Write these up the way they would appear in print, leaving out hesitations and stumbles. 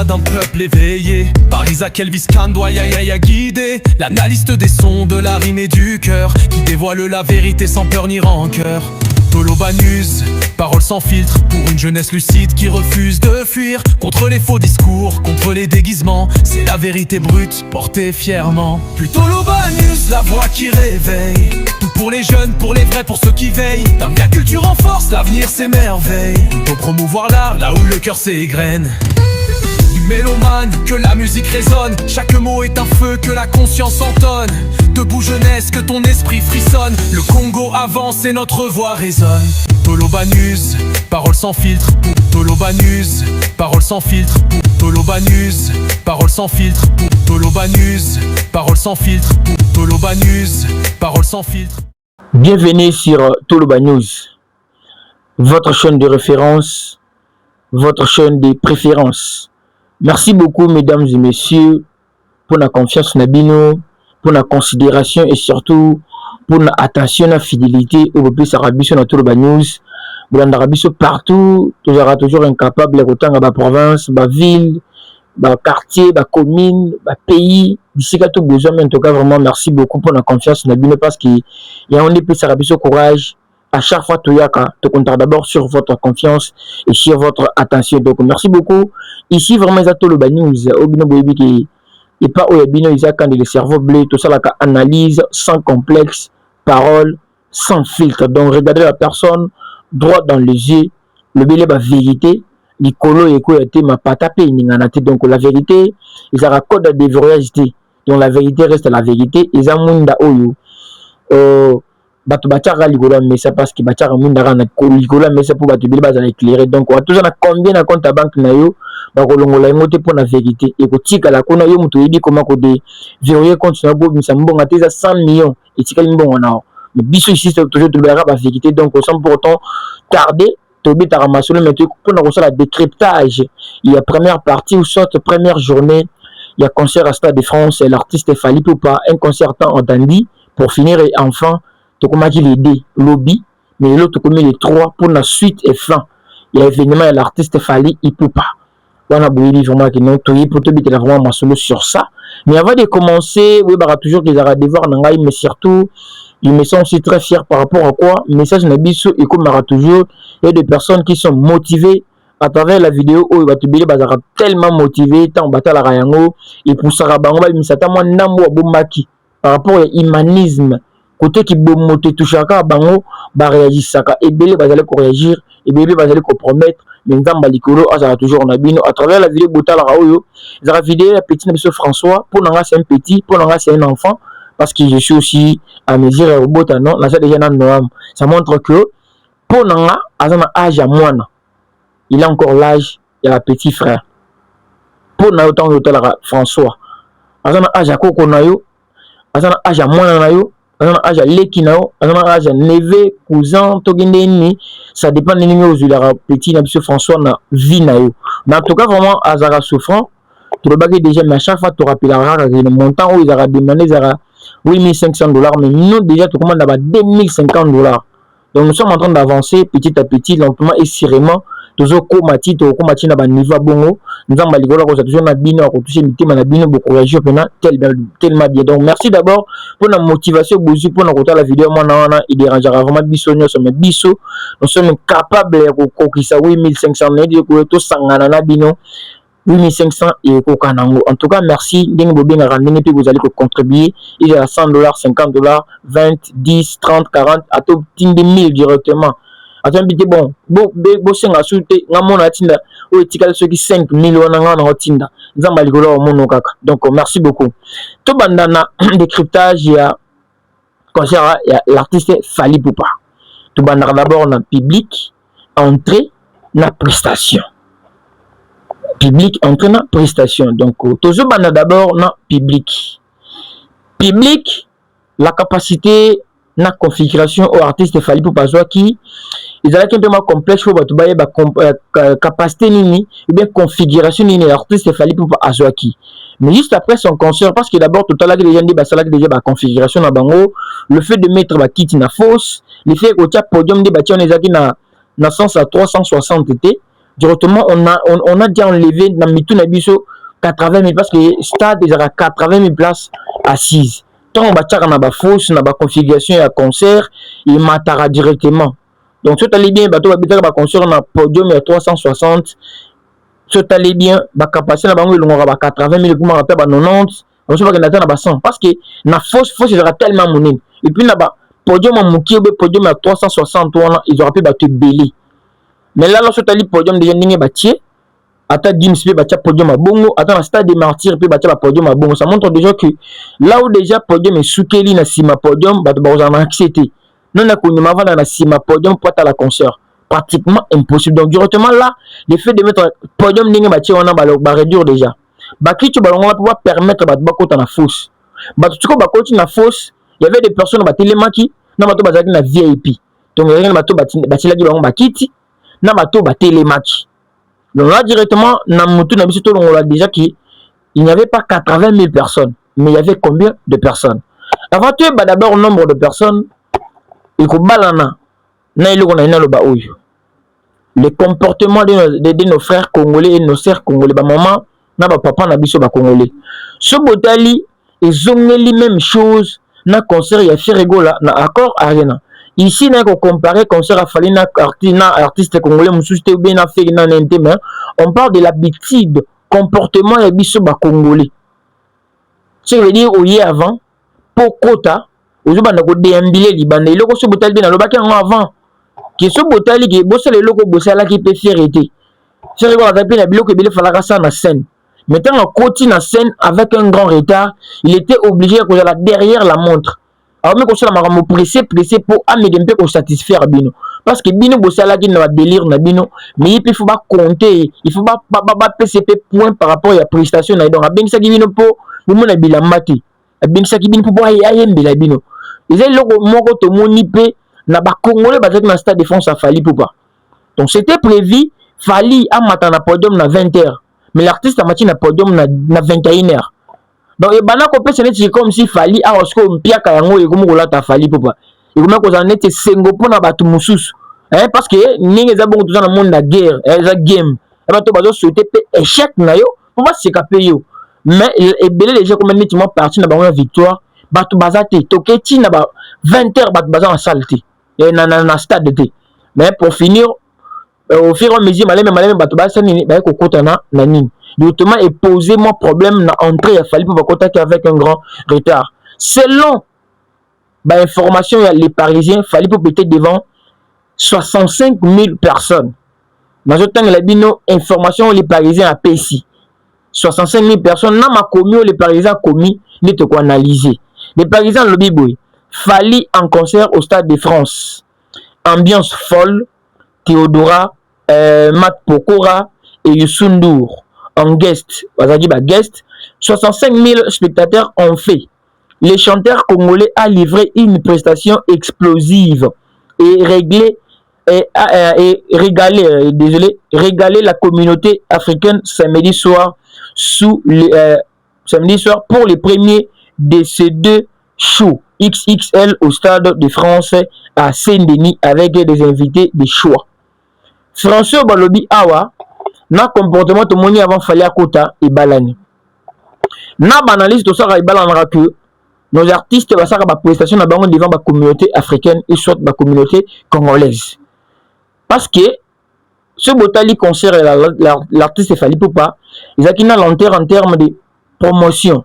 voix d'un peuple éveillé par Isaac Elvis Kandoya Yaya guidé, l'analyste des sons, de la rime et du cœur, qui dévoile la vérité sans peur ni rancœur. Tolobanus, paroles sans filtre, pour une jeunesse lucide qui refuse de fuir contre les faux discours, contre les déguisements. C'est la vérité brute, portée fièrement. Puis Tolobanus, la voix qui réveille, tout pour les jeunes, pour les vrais, pour ceux qui veillent. Tant que la culture en force, l'avenir s'émerveille. Plutôt promouvoir l'art, là où le cœur s'égrène. Du mélomane, que la musique résonne, chaque mot est un feu, que la conscience entonne. Debout jeunesse, que ton esprit frissonne, le Congo avance et notre voix résonne. Tolobanus, paroles sans filtre. Tolobanus, paroles sans filtre. Tolobanus, paroles sans filtre. Tolobanus, paroles sans filtre. Tolobanus, paroles sans filtre. Bienvenue sur Tolobanus, votre chaîne de référence, votre chaîne de préférence. Merci beaucoup mesdames et messieurs pour la confiance na bino, pour la considération et surtout pour la attention, la fidélité au peuple arabiso na Tolobanus. Dans arabiso partout, tu seras toujours incapable de retourner à la province, la ville, le quartier, la commune, le pays. D'ici que tout besoin, mais en tout cas vraiment merci beaucoup pour la confiance na bino parce qu'il y a un peu arabiso courage. À chaque fois, tu comptes d'abord sur votre confiance et sur votre attention. Donc, merci beaucoup. Ici, vraiment, ça Tolobanus, qui et pas au Yabino, quand le cerveau bleu, tout ça, la analyse sans complexe, parole, sans filtre. Donc, regardez la personne droit dans les yeux, le billet de la vérité, les colos et quoi, ma patapé, donc la vérité, ils ont un code de vérité. Donc, la vérité reste la vérité. Ils ont un monde oyo. Batu bachara ligola mais c'est parce que bachara mundara na ligola mais c'est pour batu bili bazala éclairer donc on a toujours na combien na compte à banque na yo ba kolongola ngote pour la vérité et ko tika la kona yo muto yidi comment ko de verrouiller compte na bo misa mbonga teza 100 millions et tika mbonga na mais biso ici c'est toujours de la vérité donc sans pour autant tarder tobi taramasolo mais pour na la décryptage il y a première partie ou sorte première journée il y a concert à Stade de France et l'artiste Fally Ipupa un concertant en dandy pour finir et enfin tu comment dit les deux lobby mais l'autre comme les trois pour la suite et fin il y a événement et l'artiste Fally Ipupa on a bouilli vraiment que non tout pour te bitera vraiment ma solo sur ça mais avant de commencer oui bah toujours qu'ils aura devoir nangai mais surtout ils me sont aussi très fiers par rapport à quoi message nabiso et comme aura toujours il y a des personnes qui sont motivées à travers la vidéo où il va te dire bazara tellement motivé tant bata la rayango et pour ça bango il s'attend moi nambo bombaki par rapport à humanisme côté qui bomote touchaka bango ba réagir saka et belé bazale ko réagir et belé bazale ko promettre mais nzamba likolo azala toujours na bino à travers la vidéo botala raoyo la vidéo petit monsieur François pour nanga c'est un petit pour nanga c'est un enfant parce que je suis aussi à mesure bota non là ça déjà na noam ça montre que pour nanga azana âge à moine il a encore l'âge de la petit frère pour na autant hôtel François azana âge à koko na yo azana âge à moine na yo âge à l'équinao, âge à neve, cousin, togendeni, ça dépend des numéros de la petit monsieur François na vie na yo. Mais en tout cas vraiment azara souffrant, tu le bagues déjà mais à chaque fois tu rappelleras le montant où ils aura demandé zara $8,500 mais nous déjà tu commandes d'abord $2,050. Donc nous sommes en train d'avancer petit à petit lentement et sûrement toujours komati to komati na ba niveau bongo nzamba ligola ko toujours na bino ko toucher mitima na bino beaucoup réagir pena tellement bien donc merci d'abord pour la motivation bozu pour na kota la vidéo moi na il dérangera vraiment biso nyo mais biso nous sommes capables de kokisa 8500 ne ko to sangana na bino 8500 et kokanango en tout cas merci ndenge bobenga randenge puis vous allez contribuer il y a $100 $50 20 10 30 40 à tout 10 000 directement. Attends, bon, senga souté, ngamona tinda, ou etikal ceux qui 5 millions na tinda. Nzamba ligolo mono kaka. Donc merci beaucoup. To bandana décryptage il y a concert l'artiste Fally Ipupa. To bandana d'abord na public, entrée na prestation. Public, entrée na prestation. Donc to bandana d'abord na public. Public, la capacité na configuration au artiste Fally Ipupa qui ils avaient un peu complexe pour battre capacité nini ou bien configuration nini l'artiste Fally Ipupa azwaki mais juste après son concert parce que d'abord tout à l'heure les gens dit basala déjà ba configuration na bango le fait de mettre ba kit na fausse le fait que au podium de bâti on ezaki na 100 à 360 t directement on a déjà enlevé dans mitou na biso 80 000 parce que stade ils a 80 000 places assises. Tant on bâtira na ba fosse na ba configuration ya concert il matara directement. Donc si tu allez bien bateau ba concert na podium ya 360. Si tu allez bien ba capacité na bango ilongora ba 80 000 kuma rappel ba 90. On se va que na 100 parce que na fosse il aura tellement monnaie. Et puis na ba podium à Mouki, podium à 360, ils auraient pu battre Belé. Mais là, lorsque tu as le podium déjà n'ingé bâti, attends Gims peut battre podium à Bongo, attends le stade des martyrs peut battre podium à Bongo. Ça montre déjà que là où déjà podium est soukeli na sima podium, bah tu vas en accepter. Non, na connu avant na sima podium pour à la concert. Pratiquement impossible. Donc directement là, le fait de mettre podium n'ingé bâti, on a bah réduire déjà. Bah qui tu vas pouvoir permettre bah tu vas na fosse. Bah tu vas côté na fosse. Il y avait des personnes qui télémaki, na bato bazaki na VIP. Donc il y a bato batilaki bango bakiti, na bato télémaki. Donc là directement na mutu na biso to longola déjà qu'il n'y avait pas 80 000 personnes, mais il y avait combien de personnes? Avant tu bah d'abord le nombre de personnes et ko balana na iloko na lo ba oyo. Le comportement de nos frères congolais et nos sœurs congolais, ba maman na ba papa na biso ba congolais. Ce botali ils ont les mêmes choses. Na concert ya Ferrego là na accord arena ici na ko comparer concert à Fali na artiste congolais mususu te bien na fait na nte mais on parle de l'habitude comportement ya biso ba congolais. Ce veut dire au hier avant pour kota ozo banda ko déambile libanda iloko so botali bien na lobaki avant ki so botali ki bosala iloko bosala ki pe fierté Ferrego la tapé na biloko ebele falaka ça na scène. Maintenant, on continue la scène avec un grand retard. Il était obligé de aller derrière la montre. Alors, mais qu'on soit pressé pour amener pour satisfaire Bino. Parce que Bino, bossala qui n'a délire na Bino, mais il faut pas compter, il faut pas PCP point par rapport à la prestation. Donc, bien ça qui Bino pour vous mon abila mati. Bien ça qui Bino pour boire ayembe Bino. Ils ont le moko to monipe na ba Congolais basé dans stade de France à Fali pour pas. Donc, c'était prévu Fali à matin na podium na 20h. Mais l'artiste a matché na podium na 21h. Donc, il y a comme si Fali a reçu un piak à yango et comme on l'a Fali papa. Et comme on a été sengo pour na batu musus. Parce que n'y a bon tout dans le monde la guerre, la game. Et bah tu vas souhaiter échec na yo, pour pas se caper yo. Mais et belé les gens comme nettement parti na ba victoire, bah tu bazate toketi na ba 20h bah tu bazan en saleté. Et na stade de. Mais pour finir au fur et à mesure malem bato ba sani ba ko kotana na nini directement et poser mon problème na entrée il fallait pour contacter avec un grand retard selon ba information les parisiens fallait pour péter devant 65 000 personnes dans ce temps la bino information les parisiens a payé 65 000 personnes na ma commis les parisiens commis ni te quoi analyser les parisiens lobby boy fallait en concert au stade de France ambiance folle Théodora Matt Pokora et Youssou N'Dour en guest. Guest. 65 000 spectateurs ont fait. Les chanteurs congolais a livré une prestation explosive et régaler la communauté africaine samedi soir pour les premiers de ces deux shows XXL au stade de France à Saint-Denis avec des invités de choix. François Balobi Awa na comportement to moni avant fallait à kota et balani. Na banaliste to sara ibalana que nos artistes va sara ba prestation na bango devant la communauté africaine et soit la communauté congolaise. Parce que ce botali concert l'artiste Fali Poupa, ils a qui na lenteur en termes de promotion.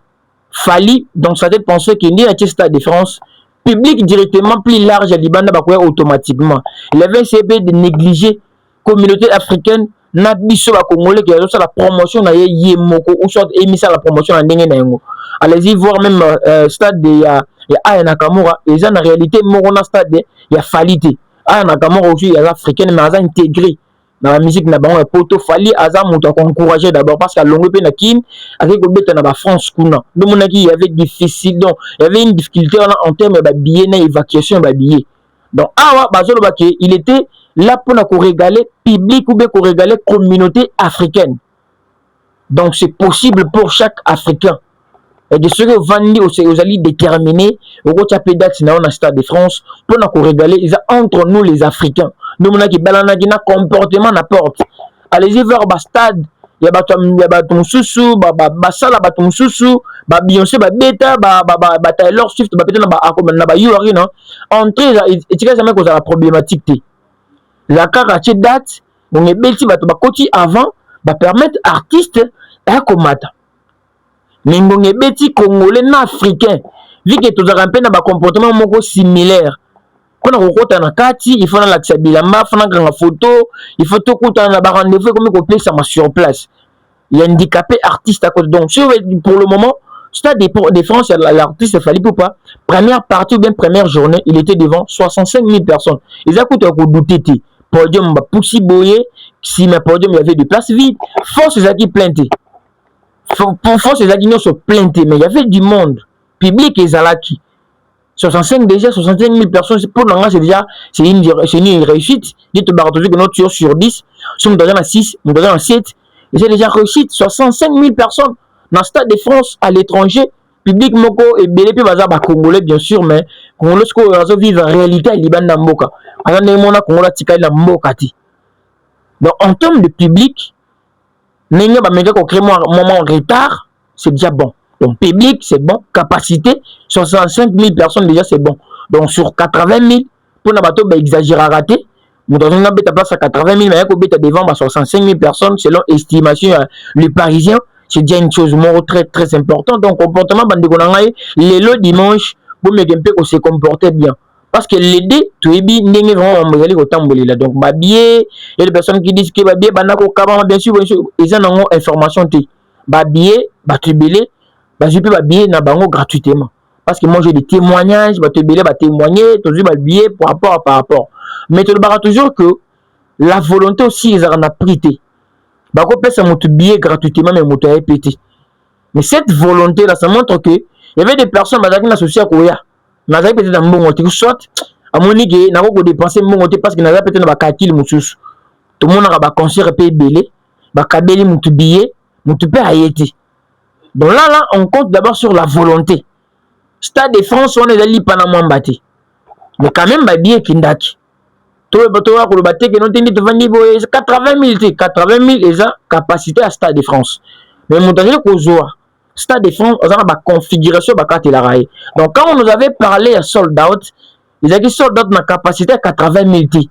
Fali dans sa tête penser qu'il n'y a pas stade de France public directement plus large à Libanda bakoya automatiquement. Il avait essayé de négliger communauté africaine na biso ba congolais qui a la promotion na ye moko ou soit émissa la promotion en ndenge na yango. Allez-y voir même stade de ya Aya Nakamura et ça en réalité moko na stade de ya Falite. Aya Nakamura aussi ya africaine mais ça intégré dans la musique na bango poto Fali aza muto encourager d'abord parce qu'à longue pe na kin avec ko beta na ba France kuna. Donc mon qui avait difficile donc il y avait une difficulté en termes de billet na évacuation ba billet. Donc awa bazolo ba il était là pour nous régaler public ou bien pour régaler communauté africaine. Donc c'est possible pour chaque Africain. Et de ce que vous allez déterminer au date dans le stade de France pour nous régaler entre nous les Africains. Nous avons qui balana qui na comportement n'importe. allez-y vers ba stade ya bato mususu basala bato mususu ba Beyoncé ba beta ba Taylor Swift ba peut-être na ba Yuri non entrée etika jamais cause la problématique te la kaka ci date bon ebeti bato bakoti avant ba permettre artiste ya komata mais mbonge beti congolais na africain vu que tozaka mpe na ba comportement moko similaire kona kokota na kati il faut na lakisa bilamba faut na kanga photo il faut tokutana na ba rendez-vous comme kopesa ma sur place il y a handicapé artiste à côté donc pour le moment Stade de France l'artiste Fally Ipupa première partie ou bien première journée il était devant 65 000 personnes ils écoutent à douter podium ba poussi boyer si ma podium il y avait des places vides force qui plainte pour force les se plainte mais il y avait du monde public et Zalaki 65 déjà 65 000 personnes pour nous c'est déjà c'est une réussite dit te barre toujours que notre sur 10 si nous donnons à 6 nous donnons à 7 et c'est déjà réussite 65 000 personnes dans le Stade de France à l'étranger public moko et belé pe baza ba congolais bien sûr mais congolais ce qu'on vivre en réalité à Liban na mboka alors ne mona congolais tika na mboka ti donc en termes de public n'enga ba mega ko créer moment en retard c'est déjà bon donc public c'est bon capacité 65 000 personnes déjà c'est bon donc sur 80 000 pour na bato ba exagérer à rater nous devons mettre ta place à 80 000 mais ko beta devant 65 000 personnes selon estimation le Parisien c'est déjà une chose très très importante donc comportement bandeko na ngai le dimanche pour me gempe ko se comporter bien parce que l'aider tu es bien ndenge vraiment mbali ko tambolela donc ba biais et les personnes qui disent que ba biais bana ko kaba bien sûr ils ont information te ba biais ba tubelé ba je peux ba biais na bango gratuitement parce que moi j'ai des témoignages ba tubelé ba témoigner toujours ba biais par rapport mais tu le barra toujours que la volonté aussi ils en a prité bako pesa motu billet gratuitement mais motu a pété mais cette volonté là ça montre que il y avait des personnes bazaki na souci à koya nazaki peut-être dans mbongo te soit à monique na ko dépenser mbongo te parce que nazaki peut-être na bakakili mususu tout le monde a ba concert pe belé ba kabeli motu billet motu pe ayeti donc là on compte d'abord sur la volonté Stade de France on est allé pas na mwambati mais quand même ba billet kindaki tout le bateau à Kolobaté que nous tenons devant niveau 80 000 et ça capacité à Stade de France mais mon dernier Kozoa Stade de France on a ma configuration bakate la raille donc quand on nous avait parlé à sold out ils avaient sold out na capacité à 80 000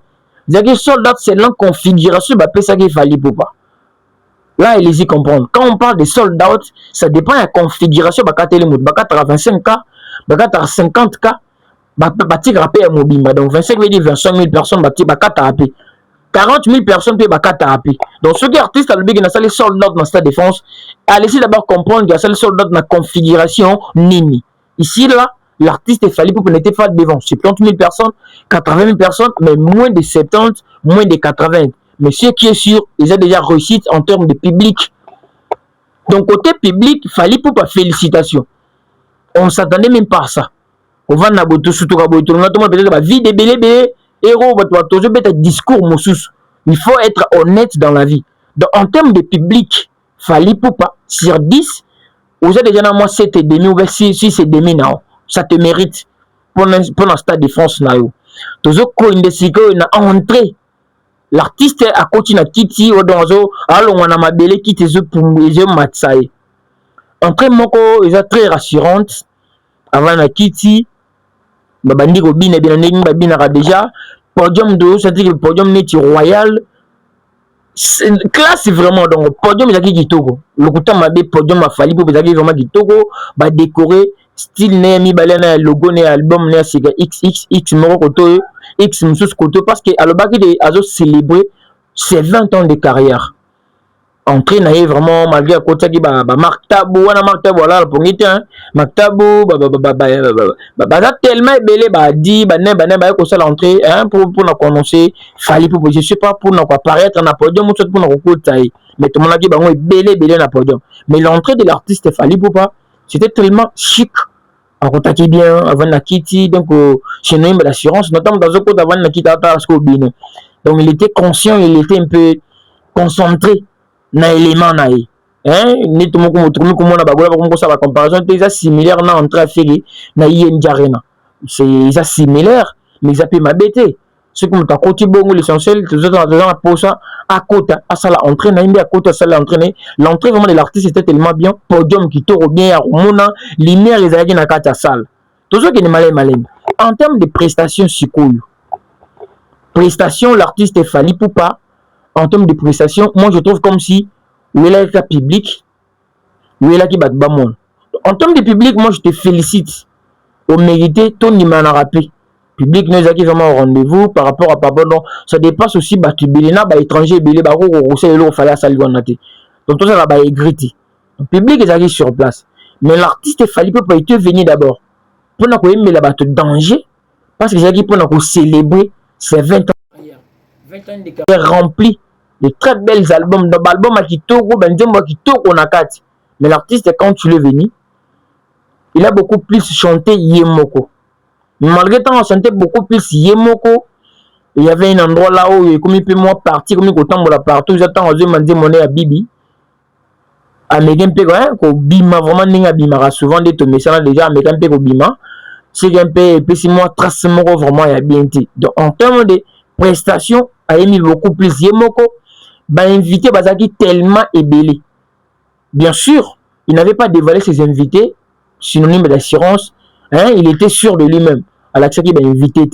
ils avaient sold out c'est la configuration bah ça qu'il fallait pour pas là ils y comprendre quand on parle de sold out ça dépend de la configuration bakate les mots bakate à 25K bakate à 50K bati rappé à Mobimba donc 25 000 25 000 personnes bati bakata rappé 40 000 personnes peut bakata rappé donc ceux qui artistes à le big na salle sold out dans Stade de France allez-y d'abord comprendre qu'il y a salle sold out dans configuration nini ici là l'artiste Fally Ipupa n'était pas devant 70 000 personnes 80 000 personnes mais moins de 70 moins de 80 mais ce qui est sûr ils ont déjà réussi en termes de public donc côté public Fally Ipupa félicitations on s'attendait même pas à ça on va na boto surtout ka boto na to peut-être ba vie de belé héros toujours bête discours mususu il faut être honnête dans la vie donc en termes de public Fally Ipupa sur 10 vous avez déjà na moi 7 et demi ou 6 et demi non ça te mérite pour le Stade de France na yo toujours ko indesiko na entrée l'artiste a continué à kiti odozo alongwa na mabele kiti zo pumbu zo matsaye entrée moko est très rassurante avant na kiti babandi ko bina bien ndenge babina ka déjà podium de c'est dire le podium neti royal classe vraiment donc podium ezaki kitoko lokuta mabe podium a Fally Ipupa ezaki vraiment kitoko ba décorer style ne mi balena logo ne album ne sika xxx moko koto x mususu koto parce que alobaki de azo célébrer ses 20 ans de carrière entrée na vraiment malgré côté qui ba Marktabo wana Marktabo voilà pour ngite Marktabo ba tellement belé ba di ba ne ko ça l'entrée hein pour na annoncer Fally Ipupa je sais pas pour na apparaître na podium ou pour na kokota mais tout le monde a dit bango belé na podium mais l'entrée de l'artiste Fally Ipupa c'était tellement chic en contact bien avant na kiti donc chez nous l'assurance notamment dans un côté avant na kiti parce que bino donc il était conscient il était un peu concentré na élément na ye hein ni tout moko motu ko mona bagola ba ko ça la comparaison c'est similaire na entrée à faire na Yenjarena c'est ça similaire mais ça peut m'abêter c'est comme ta côté bon l'essentiel tu dans la pose à côté à ça la entrée à côté ça la entraîner l'entrée vraiment de l'artiste était tellement bien podium qui tourne bien à mona lumière les aïe na kata salle tout ça qui est malin en termes de prestations sikoyo prestation l'artiste est fallu pour pas en termes de prestations moi je trouve comme si où est là public où est là qui bat bas en termes de public moi je te félicite au mérité ton numéro rappé public nous a qui vraiment au rendez-vous par rapport à pardon donc ça dépasse aussi tu belena étranger belé au c'est le fallait saluer donc tout ça là égrité public est arrivé sur place mais l'artiste est fallu pas être venu d'abord pour n'a pas là te danger parce que j'ai dit pour n'a pas célébrer ces 20 ans 20 ans de carrière rempli de très belles albums dans album qui toko benzembo qui toko na kati mais l'artiste quand tu le venu il a beaucoup plus chanté Yemoko. Malgré tout, on chantait beaucoup plus Yemoko. Il y avait un endroit là où, comme il peut moi partir, comme il peut moi partout, j'attends aux yeux, m'a dit mon à Bibi. À Megan Pego, ko Bima, vraiment, n'inga Bima, souvent des tombés, ça déjà, à Megan Pego Bima. C'est un peu, et puis si moi, trace moro, vraiment, il y a bien été. Donc, en termes de prestations, a émis beaucoup plus Yemoko, bah, invité, Bazaki, tellement ébélé. Bien sûr, il n'avait pas dévoilé ses invités. Synonyme d'assurance, hein, il était sûr de lui-même. À l'accès qu'il va inviter.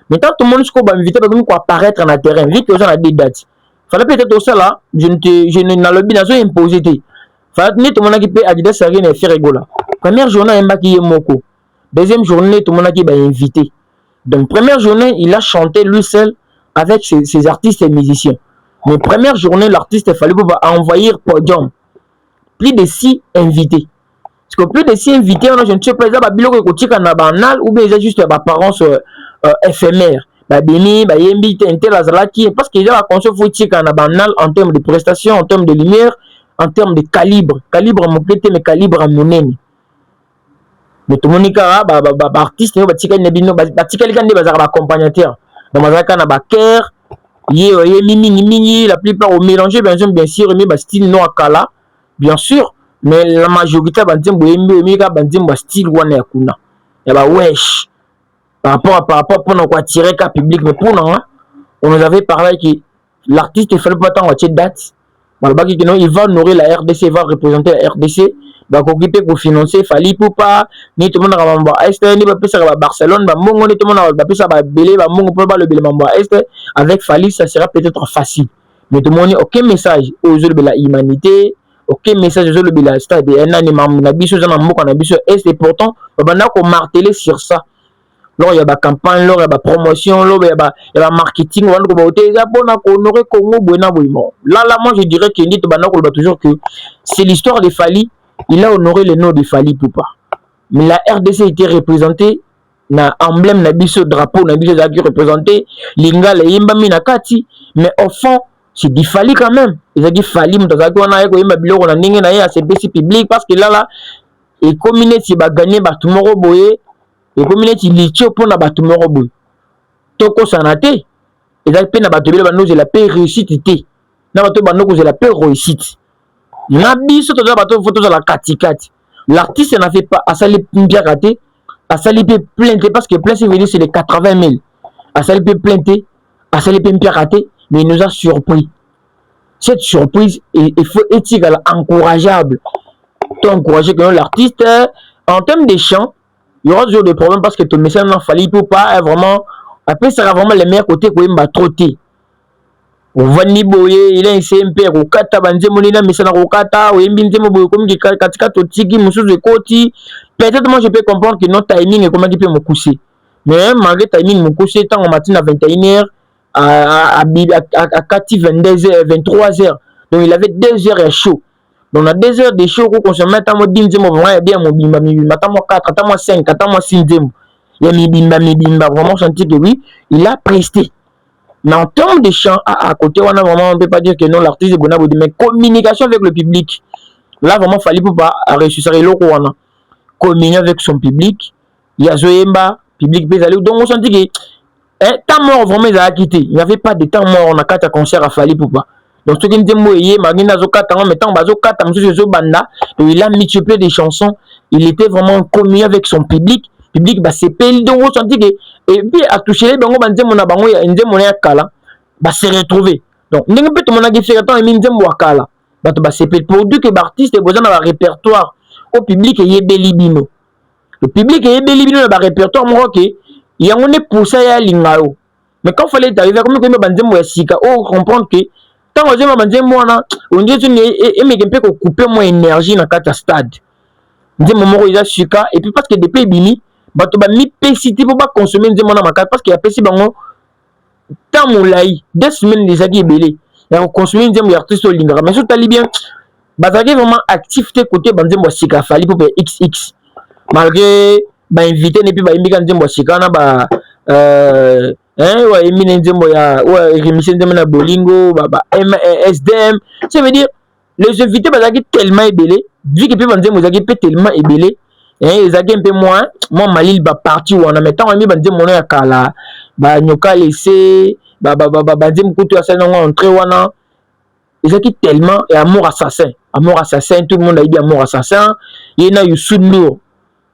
Mais tant tout le monde va inviter, comme quoi apparaître en terrain, vite que ça a des dates. Fallait peut-être aussi là, je ne n'ai pas imposé. Fallait tout le monde qui peut Adidas Sarine et faire rigola. Première journée, il m'a qui est moko. Deuxième journée, tout le monde qui va inviter. Donc première journée, il a chanté lui seul avec ses artistes et musiciens. Mais première journée, l'artiste a fallu envoyer podium. Plus de 6 invités. Parce que plus de 6 invités, je ne sais pas, ou bien ils ont juste apparence éphémère. Parce que déjà la conscience en termes de prestations, en termes de lumière, en termes de calibre. Calibre mon côté, mais calibre à mon ennemi. Mais tout le monde est artiste, accompagnateur. Dans ma zaka na baker, la plupart au mélanger bien sûr, style noir kala, bien sûr. Mais la majorité de style wana kuna ya ba wesh par rapport pour nous attirer cas public mais pour nous on nous avait parlé que l'artiste il fallait pas tant à date il va nourrir la RDC, il va représenter la RDC va occuper pour financer fallait pour pas ni tout le monde va est ni va passer à Barcelone va mongo ni tout le monde va passer à belé va mongo pour pas le belé est avec Fali ça sera peut-être facile mais tout le monde aucun message aux autres de la humanité. Ok, message de le stade et un animal nabiso dans mon nabiso et pourtant on a martelé sur ça. Lors il y a la campagne, lors il y a la promotion, lors il y a la marketing, on va honorer Congo Buena Boimo. Là moi je dirais qu'il dit toujours que c'est l'histoire de Fali, il a honoré le nom de Fali Poupa. Mais la RDC était représentée na emblème nabiso drapeau nabiso qui représenté Lingala Yimba Minakati mais au fond c'est du Fali quand même. Ils ont dit Fali, on a dit public parce que là, et communauté va gagner Batumoro Boye, et communauté litio pour la Batumoro Boye. Toko Sanate, ils ont peine à Batumoro Boye, la paix réussite. Nabato la paix réussite. Nabi, ce que tu photo de la Katikati. L'artiste n'a fait pas à salir bien raté, à salir plainte parce que plein c'est les 80 000. À salir plainte, à salir bien raté. Mais il nous a surpris. Cette surprise est encourageable. Tu encourager que l'artiste, en termes de chant, il y aura toujours des problèmes parce que ton message n'en fallait pas vraiment. Après, ça sera vraiment les meilleurs côtés qu'on va trotter. On va ni boyer, il a un CMP, au kata, banzemolina, mais ça n'a au kata, ou imbinzemo boy, comme qui katika totiki, moussou de koti. Peut-être moi je peux comprendre que notre timing est comment il peut me coucher. Mais malgré timing, me coucher tant au matin à 21h. À 22h, 23h. Donc il avait 2 heures chaud. Donc on a 2 heures de chaud qu'on se met à mon bien mon bimba, attends-moi 4, attends-moi 5, attends-moi 6. Il y a mi bimba, vraiment senti que oui, il a presté. Mais en termes de chant, à côté, on a vraiment, on ne peut pas dire que non, l'artiste est bon, mais communication avec le public. Là, vraiment, il fallait pas réussir le roi. Communier avec son public. Il y a Zoemba, public Bézalé. Donc on sentit que temps mort vraiment ils a quitté. Il n'y avait pas de temps mort on a 4 concerts à Fali Poupa. Donc ce qui me dit moi magina zo 4 ans mais tant bazo 4 ans zo banda il a multiplié des chansons, il était vraiment commis avec son public bah c'est payé donc on sentit que et puis à toucher les bango banze mona bango ya nze mona ya kala ba se retrouver donc ndenge pe to mona ki fera tant nze mo kala bato ba se pour dire que l'artiste besoin na répertoire au public et yebeli bino le public et yebeli bino na ba répertoire mo que yango ne poussa ya lingao mais quand fallait arriver comme que banze mo ya sika oh comprendre que tant aux gens banze mo na on dit tu et mais un peu couper moins énergie na kata stade nze momoko eza sika et puis parce que depuis bini bato ba mi pesiti pour pas consommer nze mona makata parce qu'il y a pesi bango tant molai 2 semaines déjà qui belé ya consommer nze mo artiste olingaka mais so tali bien bazaki vraiment actif te côté banze mo sika fali pour XX malgré ba invité ne puis ba imbika nze mo sika na ba wa emine nze mo ya wa remission nze na bolingo ba SDM ça veut dire les invités bazaki tellement ébélé vu que puis banze mo zaki tellement ébélé ezaki un peu moins malil ba parti wana mais tant ami banze mono ya kala ba nyoka laissé banze mkutu asali nango entrée wana ezaki tellement et amour assassin tout le monde a dit amour assassin yena Youssou Ndour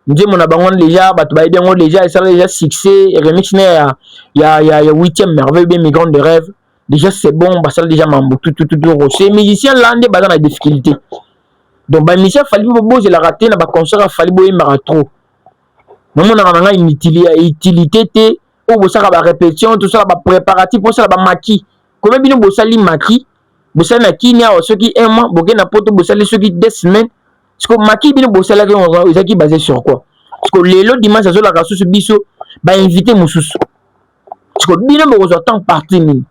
nze mona bango déjà bato ba bien déjà ça déjà succès remix na ya 8e merveille bien migrant de rêve déjà c'est bon ba ça déjà mambo tout c'est musicien là ndé ba dans la difficulté donc ba musicien fali bo je la raté na ba concert fali bo yemara trop non na nga utilité té o bo ça ba répétition tout ça ba préparatif pour ça ba maquis comme bino bo sali maquis bo sali na kini a ceux qui un mois bo na poto bo sali ceux qui 2 semaines parce que maquis bino bo sali que qui basé sur quoi parce que lelo dimanche azo la raso biso ba invité mususu parce que bino bo zo tant parti ni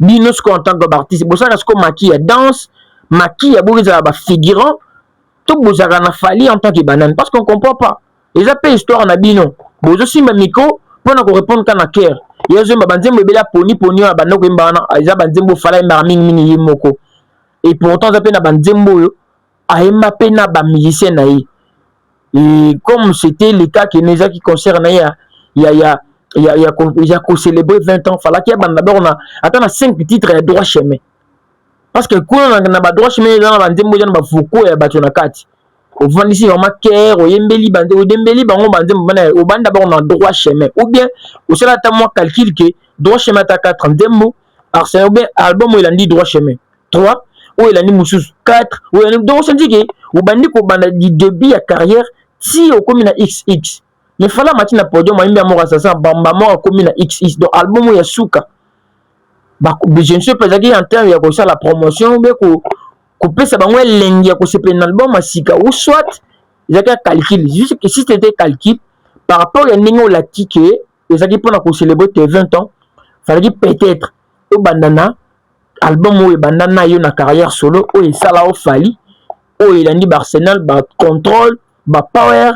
bino ce en tant qu'artiste bo ça parce que maquis ya danse maquis ya bo za ba figurant tout bo za na fali en tant que banane parce qu'on comprend pas les appels histoire na bino bo zo simba micro pour na ko répondre kana cœur yezo mba banzembo bela poni na bandoko mbana aiza banzembo fala mba mingi yemoko et pourtant za pe na banzembo yo aemba pe na ba musicien na ye et comme c'était le cas que neza qui concerne ya ko célébrer 20 ans fala ki banda d'abord na atana 5 titres ya droit chemin parce que kuna na ba droit chemin na banzembo ya ba fuko ya bato na kati au fond ici vraiment cœur au yembeli bande au dembeli bango banzembo bana au banda d'abord na droit chemin ou bien au cela ta moi calcul que droit chemin ta 4 ndembo Arsène bien album il a dit droit chemin 3 ou il a dit musus 4 ou il a donc ça dit que au bandi ko banda du début ya carrière si au comme na XX mais fala matina podium moi amour assassin bamba moi comme na XX donc album ya suka ba je ne sais pas en termes ya ko ça la promotion be ko pesa bango lengi ya ko se pen album masika ou soit ezaka calcul juste que si c'était calcul par rapport à ningo la tike ezaki pour na ko célébrer tes 20 ans fallait peut-être au bandana album ou bandana yo na carrière solo o ça là au fali o il a dit Arsenal ba contrôle ba power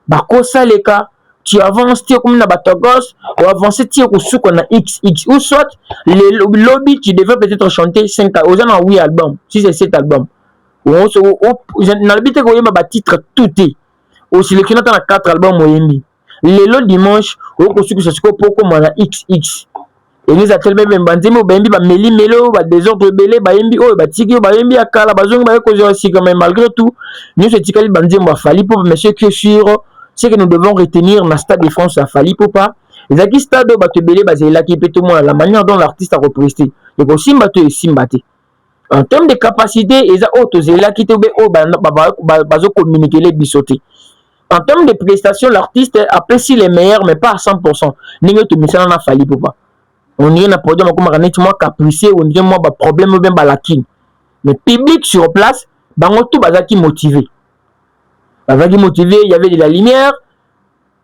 ba kosa leka tu avances tu comme na batogos ou avancer tu ko suko na XX ou soit le lobby tu devais peut-être chanter 5 aux gens 8 albums si c'est 7 albums on se na lobby te ko yema ba titre tout est au sélectionné dans 4 albums moyembi le dimanche o ko suko siko poko na XX et nous a tellement même banzemo ba yembi ba meli melo ba désordre belé ba yembi o ba tiki ba yembi akala ba zongo ba ko zo si quand même malgré tout nous se tikali banzemo ba fali pour monsieur que sur ce que nous devons retenir dans Stade de France à Fali Popa. Les acquis stade au Batebele, basé là qui peut tout le monde, la manière dont l'artiste a represté. Et aussi Mbato et Simbate. En termes de capacité, ils ont autres là qui te au bazo communiquer les bisotés. En termes de prestations, l'artiste apprécie les meilleurs, mais pas à 100%. N'est-ce que tu me sens dans Fali Popa. On y a un produit comme un moi capricieux, on dit moi problème ou bien balakine. Le public sur place, bango tout bazaki motivé. Avec motivé, il y avait de la lumière,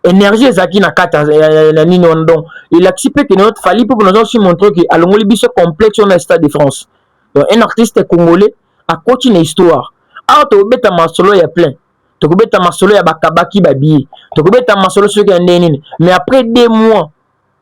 énergie, Zaki na kata, donc il a accepté que notre Fali pour nous aussi montrer que allons les biso complexe sur le Stade de France. Donc un artiste congolais a continué l'histoire. Ah, tu beta masolo il y a plein. Tu beta masolo il y a bakabaki babi. Tu beta masolo ceux qui ont mais après 2 mois,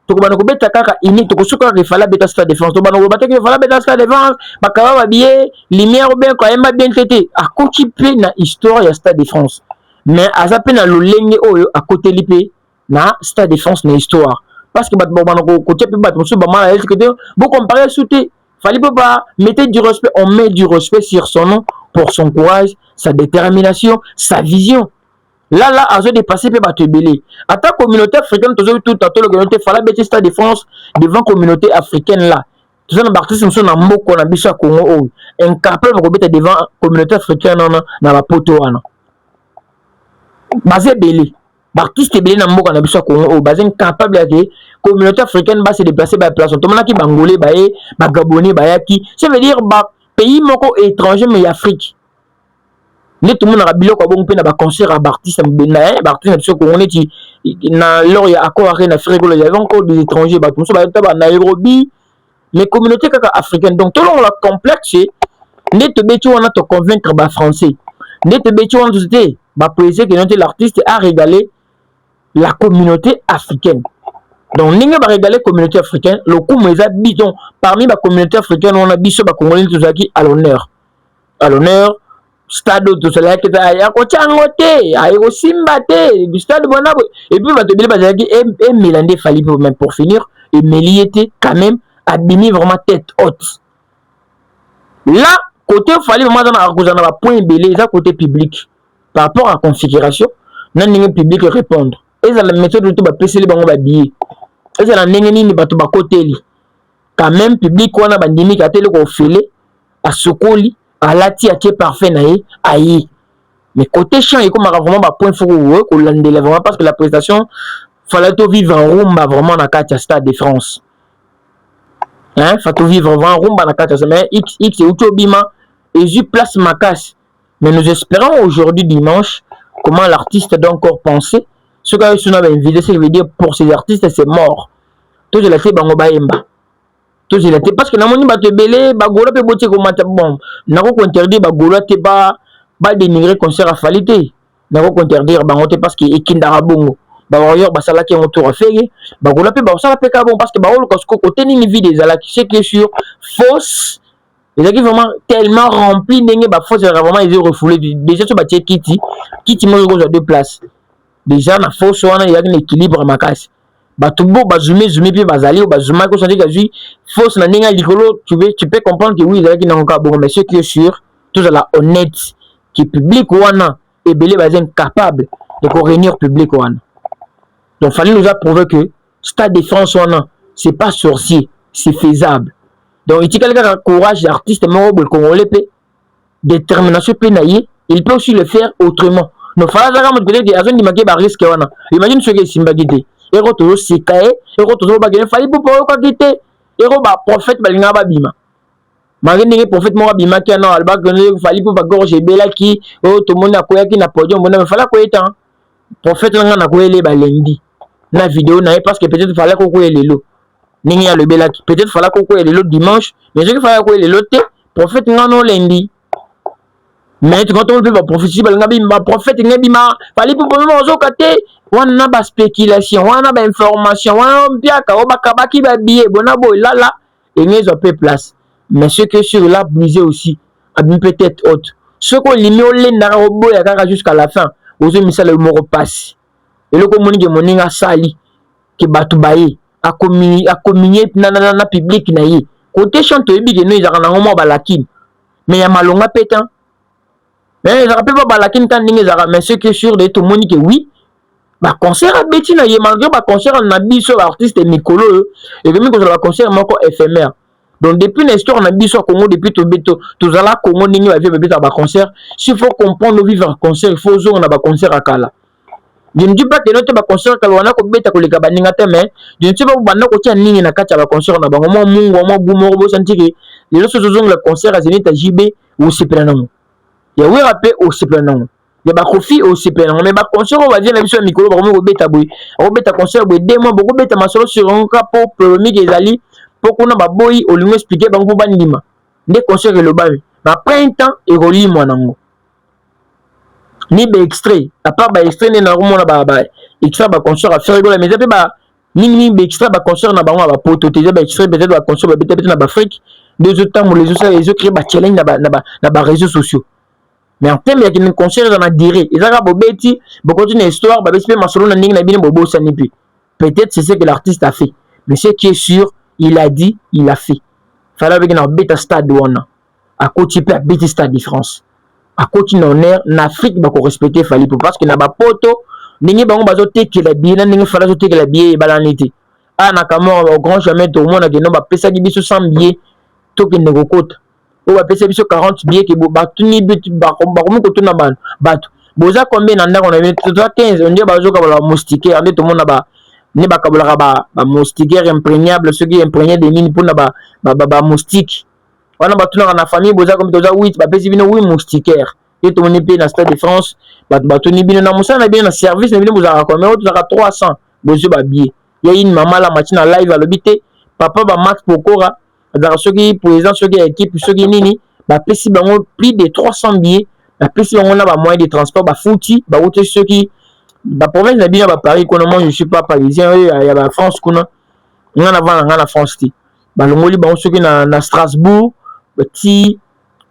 tu beta kaka ini, tu suka que fallait beta Stade de France. Tu beta que fallait beta Stade de France, bakaba babi, lumière bien quand même bien traité. A continué na histoire il y a Stade de France. Mais à ça peine à l'olenge oyo à côté lipé na Stade de France na histoire parce que bat bon côté pe bat monsieur ba mal que vous comparer souté fallait pas mettre du respect, on met du respect sur son nom pour son courage, sa détermination, sa vision. Là, à se dépasser, peut battre belé. À ta communauté africaine, tout à la communauté, fallait bêter Stade de France devant communauté africaine là. Tout ça, les artistes sont en mot qu'on a bis à Congo, incapable de bêter devant communauté africaine dans la poto. Basé belé. L'artiste belé dans mot qu'on a bis à Congo, basé incapable de communauté africaine va se déplacer par place. Tout le monde qui bangolais, bah gabonais, bah qui. Ça veut dire, bah pays moko étranger, mais Afrique. Ne tout le monde a bilo quoi bon na ba concert à Bartis na Bartis na ko on est na lors ya accord arena Afrique il y avait encore des étrangers ba tout ça ba Nairobi les communautés africaines donc tout le monde la complexe ne te beti on a te convaincre ba français ne te beti on te ba poésie que l'artiste a régalé la communauté africaine donc ninga ba régaler communauté africaine le coup meza bidon parmi la communauté africaine on a biso ba congolais tout ça qui à l'honneur stade tout cela qui ya ko changote ayo simba te stade bonabo et puis va te dire bazaki et Milandé Fally même pour finir et Mélie était quand même abîmé vraiment tête haute là côté Fally vraiment dans la point belé ça côté public par rapport à configuration nan ninga public répondre et ça la méthode tout ba pc les bango ba billet et ça la ninga ni ba to ba côté li quand même public wana bandimi ka tele ko fele à sokoli à la tia parfait naïe aïe mais côté chant et comme vraiment ba point faut que l'andele vraiment parce que la prestation fallait tout vivre en rumba vraiment na carte Stade de France hein faut tout vivre vraiment en rumba na carte mais x et utobima et je place ma casse mais nous espérons aujourd'hui dimanche comment l'artiste doit encore penser ce que je n'avais invité ça veut dire pour ces artistes c'est mort tout je l'ai fait bango baemba tout il était parce que na moni ba te belé ba gola pe botie ko mata bon na ko interdire ba gola te ba dénigrer concert à Falité na ko interdire ba ngote parce que ekindara bongo ba warrior ba sala ki on tour faire ba gola pe ba sala pe ka bon parce que ba olo ko côté ni vie des ala qui c'est que sur fausse et là qui vraiment tellement rempli ndenge ba fausse vraiment ils refoulé déjà sur ba kiti mo go deux places déjà na fausse wana il y a un équilibre makasi batubo bazumé puis bazali ou bazuma ko senti que fausse na ninga likolo tu peux comprendre que oui il y a qui n'ont pas bon mais ce qui est sûr tout ça la honnête qui public wana et belé bazin capable de réunir public wana donc fallait nous a prouvé que Stade de France wana c'est pas sorcier c'est faisable donc il y a quelqu'un courage artiste moro congolais pe détermination pe naïe il peut aussi le faire autrement donc fallait ça comme peut-être que azon di maké ba risque wana imagine ce que simbagité ero to sikae ero to ba gene Fally pour ko kité ero ba prophète balinga ba bima magene prophète mo bima ki na alba gene Fally pour ba gorge bela ki o to mona ko yaki na podium bona fala ko eta prophète nga na ko ele ba lendi na vidéo na parce que peut-être fallait ko elelo ningi ya le bela ki peut-être fallait ko elelo dimanche mais ce que fallait ko elelo te prophète nga no lendi mais quand on peut ba prophétie balinga bima prophète nga bima Fally pour mo zo kate wana ba spéculation wana ba information wana biaka obakabaki ba billet bonabo là et les op place mais ce que sur là brisé aussi abîme peut-être haute ce qu'on limite lenda robo ya kaka jusqu'à la fin ozo misala le moro passe et le communique moninga sali ke batu baye a communier na public na ye côté chante ebi que nous ezaka nango mo balakin mais ya malonga pétan mais ezaka pe ba balakin kan ninga ezaka mais ce que sur de tout monique oui ba concert à beti na ye malgré ba concert na biso artiste Mikolo et même que la concert moko éphémère donc depuis l'histoire na biso Congo depuis tout ça là Congo ningi va vivre ba concert s'il faut comprendre vivre concert il faut zo na ba concert à kala je ne dis pas que notre ba concert kala wana ko beta ko leka baninga te mais je ne sais pas banda ko tia ningi na kati ba concert na bango mo mungu mo bumo bo sentiki les autres zo le concert à Zenith JB ou seplanango ya oui rappé au seplanango ya ba kofi aussi pe mais ba concert on va dire na biso Mikolo ba ko beta boy o beta concert boy demo beaucoup beta masolo sur un capo premier ezali pour qu'on ba boy o lingo expliquer bango ba ndima nde concert le ba na printemps et roli moi nango ni ba extrait à part ba extrait na romona ba extrait ba concert à faire mais ça ba ni ba extrait ba concert na bango ba poto te ba extrait peut-être ba concert ba peut-être na ba Afrique deux autres temps les autres créer ba challenge na ba réseaux sociaux. Mais en termes de concert dans la durée, ils ont bobeti, beaucoup d'une histoire, bah bébé masolo na ning na bien bobo sanipi. Peut-être c'est ce que l'artiste a fait, mais ce qui est sûr, il a dit, il a fait. Fallait avec un bêta stade wana, à côté de bêta stade de France. akoti na honneur na Afrique bako respecter Fally Ipupa parce que na ba poto ndenge bango bazo tekela biye na ndenge Fally azo tekela biye ebalani te na kamor au grand jamais to mona ke no ba pesa biso 100 billets to ke ndeko kota o ba pesa biso 40 billets ke ba tuni but ba komi ko tuna bato boza combien na ndako na 15 on dit bazo ka ba moustiquaire ande to mona ba ne ba kabola ba moustiquaire imprégnable ceux qui imprégné des mines pour na ba moustique wana batuna na famille boza comme toza 8 ba pesi bino 8 moustiquaire et to moni pe na Stade de France batuni bino na musana na bino na service na bino boza comme autre za 300 bozo ba billet il y a une maman la matin en live à l'obité papa ba Max Pokora dans ceux qui président ceux qui équipe ceux qui nini ba pesi bango plus de 300 billets ba pesi bango na ba moyen de transport ba fouti ba route ceux qui ba province na bien ba Paris économiquement je suis pas parisien il y a ba France kuna ngana vana ngana France ti ba longoli bango ceux qui na Strasbourg petit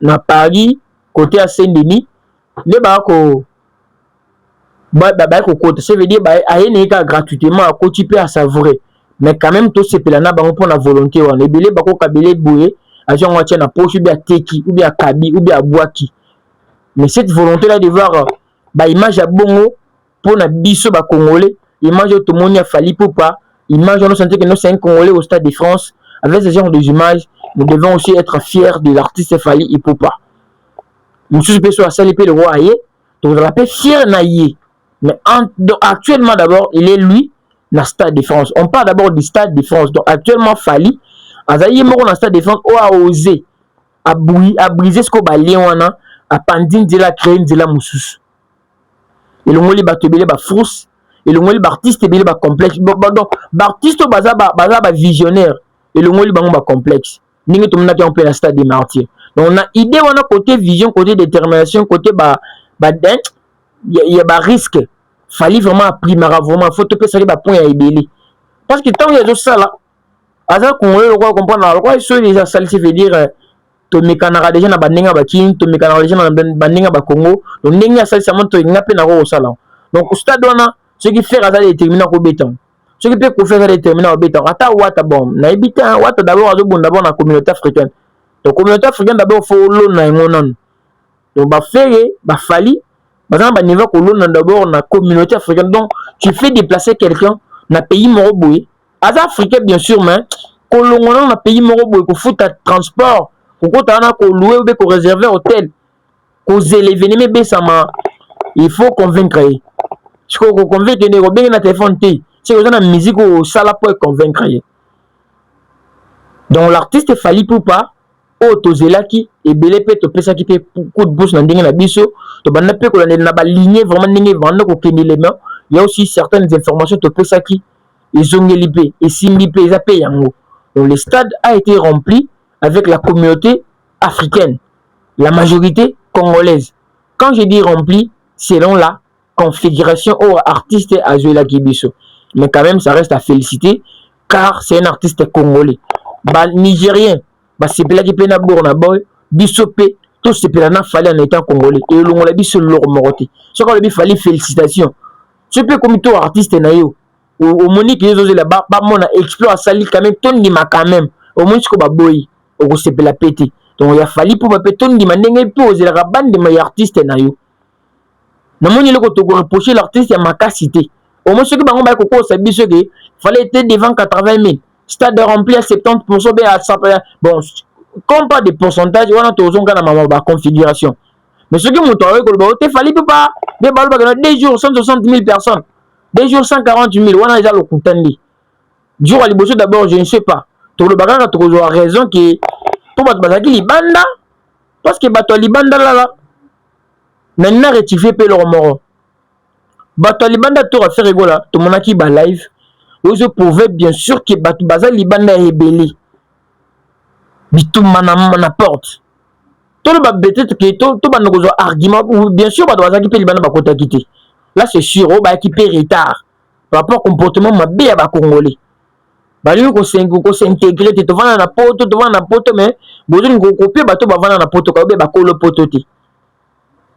na Paris côté à Saint-Denis les ba ko côté ça veut dire aïe gratuitement à côté peut à savourer mais quand même tout c'est pelana bango pour la volonté on est belé bako kabelé boué à genre on tient na poche ou bien teki ou bien kabi ou bien boaki mais cette volonté là de voir image à bongo pour na biso ba congolais image tout le monde a Fally Ipupa image on sentait que nous c'est un congolais au Stade de France avec ce genre images nous devons aussi être fiers de l'artiste Fally Ipupa nous sommes sur la le roi aïe donc on l'appelle fier naïe. Mais actuellement d'abord, il est lui dans le Stade de France. On parle d'abord du Stade de France. Donc actuellement, Fally, Azaïe mort dans le Stade de France, a osé à briser ce qu'on a léona, à pandine de la créer de la moussous. Et le mot li batebele ba frousse, et le mot li artiste belé ba complexe. Donc artiste baza visionnaire, et le mot li bango ba complexe. Ningue tout le monde qui en plein Stade des Martyrs. Donc on a idée, on a côté vision, côté détermination, côté il y a un risque. Fally vraiment primera vraiment faut te passer les points à ébélé parce que tant il y a ça là azar qu'on le roi comprendre le roi sur les ça veut dire to mekanara déjà na bandenga ba kin to mekanara déjà na bandenga ba Congo donc nenga ça montre il n'a pas na ro ça là donc au stade on ce qui fait azar déterminer ko béton ce qui peut ko faire déterminer au béton ata wata bon na ebita wata d'abord azo bon d'abord na communauté africaine donc communauté africaine d'abord faut l'eau na ngonon donc ba faire ba Fally par exemple, à niveau colonne d'abord la communauté africaine. Donc, tu fais déplacer quelqu'un dans le pays moroboué. Az africain, bien sûr, mais colonne dans le pays moroboué, qu'on fout à transport, qu'on louer ou qu'on réserver hôtel, qu'on élever, mais il faut convaincre. Si on convainc que nous avons un téléphone, si on a une musique au sala pour convaincre. Donc, l'artiste Fally Ipupa, Otozelaki et belé pe to pesa ki pe coup de bouche na ndenge na biso to banda pe ko na ba ligne vraiment ndenge vanda ko kende les mains il y a aussi certaines informations to pesa ki ezongeli pe et simbi pe za pe yango donc le stade a été rempli avec la communauté africaine la majorité congolaise quand je dis rempli selon la configuration aux artistes Azuela Kibiso mais quand même ça reste à féliciter car c'est un artiste congolais nigérien c'est là qui peut na bourna boy bisopé tout ce peut na Fally en étant congolais et le ngolabi sur leur moroté ce qu'on lui Fally félicitations ce peut comme tout artiste na yo au monique les autres là-bas mona explore sali quand même ton ma quand même au moins ce ko ba boy au se peut la péter donc il a Fally pour ba péton di mandenge poser la bande de mes artistes na yo na moni le ko to reprocher l'artiste ya makasité au moins ce que bango ba ko ko sa biso que Fally était devant 80 000 stade rempli à 70% bien à 100%. Bon, comme pas de pourcentage, on a toujours une configuration. Mais ce qui m'ont dit, il Fally Ipupa des jours 160 000 personnes, des jours 140 000, on a déjà le content. Jour à l'ibosio d'abord, je ne sais pas. Tout le bagage a toujours raison que pour battre Libanda, parce que battre Libanda là, maintenant rectifier leur mort. Battre Libanda, tout à faire rigoler, tout le monde qui va live. Je pouvais bien sûr que Batu Baza Libanda est rebellé. Bitou mana porte. Tout le monde peut-être que tout le monde a argument ou bien sûr Batu Baza qui peut Libanda va quitter. Là c'est sûr, on va qui peut retard. Par rapport au comportement mabé à Congolais. Bali ko s'intégrer te vana na poto mais besoin ko copier bato ba vana na poto ka be ba ko le poto te.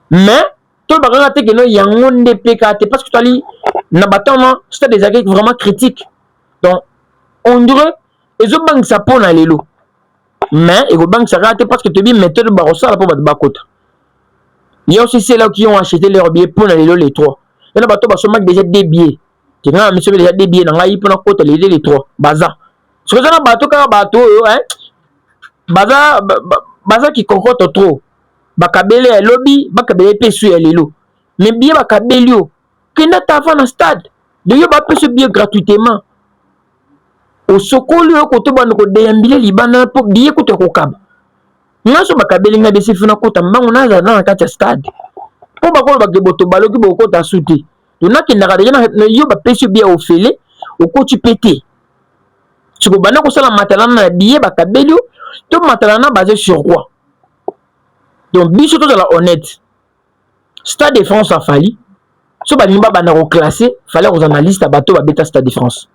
Mais tout le bagage te que no yango ne PKT parce que tu ali na batama c'est des attaques vraiment critiques donc on dirait les autres banques ça pona lelo mais et banque ça rate parce que tu dis méthode barossa la pour battre bakota Il y a aussi ceux-là qui ont acheté leurs billets pour aller les 3. Il y en a bateau qui déjà des billets. Tu as déjà des billets dans la pour côté les 3. Baza. Ce que ça bateau car bateau hein. Baza qui concorde trop. Bakabele lobby, bakabele pesu lelo. Mais billet bakabelio. Kena tava dans stade. De yo ba pesu billet gratuitement. Au sokoli yo koto bando ko deyambile libana pour billet kote ko kaba. Ngaso bakabeli nga besi funa kota mbango na na kati stade po bakolo bakeboto baloki bokota suti dona kindaka deja na yo bapesi bien ofele okoti pété tiko bana ko sala matalana na billet bakabeli to matalana basé sur quoi donc biso to la honnête Stade de France a fallu so ba nimba bana ko classer fallait aux analystes bato ba beta Stade de France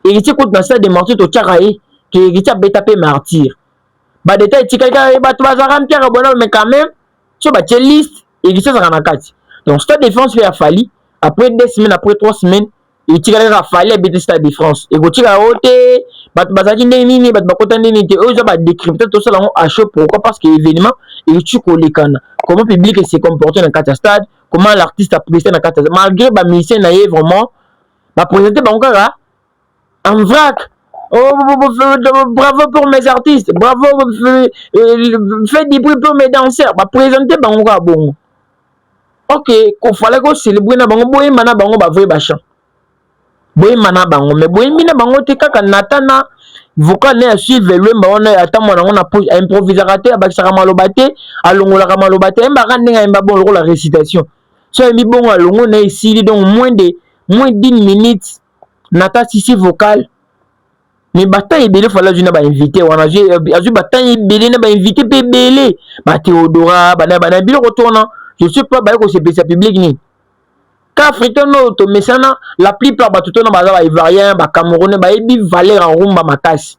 et il écoute dans Stade de Martyr to tcharaé que il beta pe martyr. Bah détail tu quelqu'un bah tu vas remplir bonheur mais quand même tu vas te liste et ça sera na carte donc Stade de France fait a fallu après 2 semaines après 3 semaines et tu a fallu habiter Stade de France et go tu a oté bah bazaki nini bah bakota nini te eux ba décrypter tout ça là à chaud pourquoi parce que événement et tu collecana comment public s'est comporté dans carte stade comment l'artiste a pressé dans carte malgré bah musicien na vraiment bah présenter bah encore en vrac. Oh, bravo pour mes artistes, bravo, faites du bruit pour mes danseurs, bah présenter bango bon. Ok, qu'on fallait que célébrer na bango, boy mana bango ba vrai bachan. Boy mana bango, mais boy mina bango te kaka natana, vocal ne suivre le mbona ata mona on a improvisateur ba saka malobate, alongola ka malobate, mba ndenga mba bon la récitation. So mi bon alongo na ici donc moins de 10 minutes nata sisi vocal. Mais bata ebele fala juna ba invité wana azu bata ebele na ba invité pe belé ba Théodora bana bilo retourna je sais pas ba ko se pesa public ni ka africain no to mesana la plupart ba tutona ba ivoirien ba camerounais ba ebi valeur en rumba makasi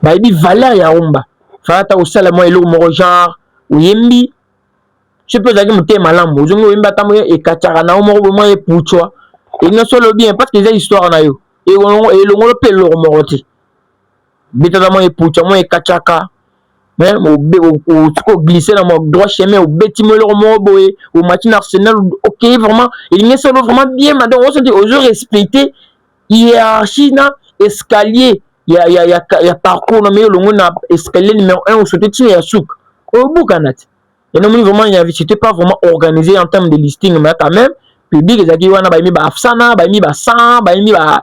ba ebi valeur ya rumba fata osala mo elo mo genre uyembi je peux dire que malambo ozongo yemba tamo e kachara na mo mo e puchwa et non solo bien parce que les histoire na yo et le pelo moroti bitama e pucha mo e kachaka mais au glisser dans mon droit chemin au betimo le mo boy au match Arsenal OK vraiment il n'est solo vraiment bien madame on se dit aux respecter hiérarchie na escalier il y a parcours mais le na escalier numéro 1 au sauter tu ya souk au boukanat et non vraiment il y avait c'était pas vraiment organisé en termes de listing mais quand même public ezaki wana ba mi ba afsana ba mi ba 100 ba mi ba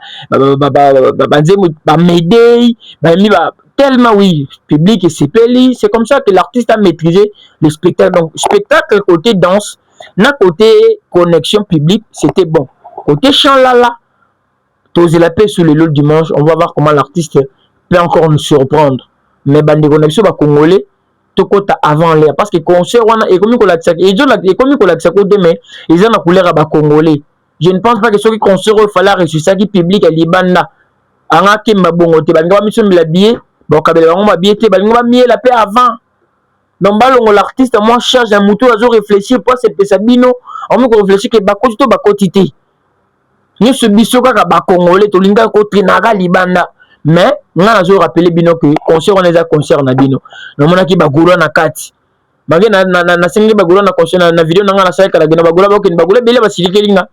nzemu ba médaille ba mi ba tellement oui public et sepeli c'est comme ça que l'artiste a maîtrisé le spectacle donc spectacle côté danse na côté connexion publique c'était bon côté chant là tous la paix sur le lot dimanche on va voir comment l'artiste peut encore nous surprendre mais bande connexion ba congolais tokota avant l'air parce que concert wana et comme la et comme la côté mais ils ont la couleur à congolais je ne pense pas que ce qui concert il fallait ressusciter qui public à libanda anga kimba bongo te banga mission la billet bon kabela bango ba billet te banga mieux la paix avant donc balongo l'artiste moi charge un mouton azo réfléchir pour c'est pesabino on me réfléchir que bakoti to bakoti te ni ce biso kaka ba congolais to linga ko trinaka libanda mais nga nazo rappeler bino que concert on est concert na bino na mona ki bagula na kati mange na singi bagula na concert na vidéo nga na sa kala gena bagula bagula bele basirikelinga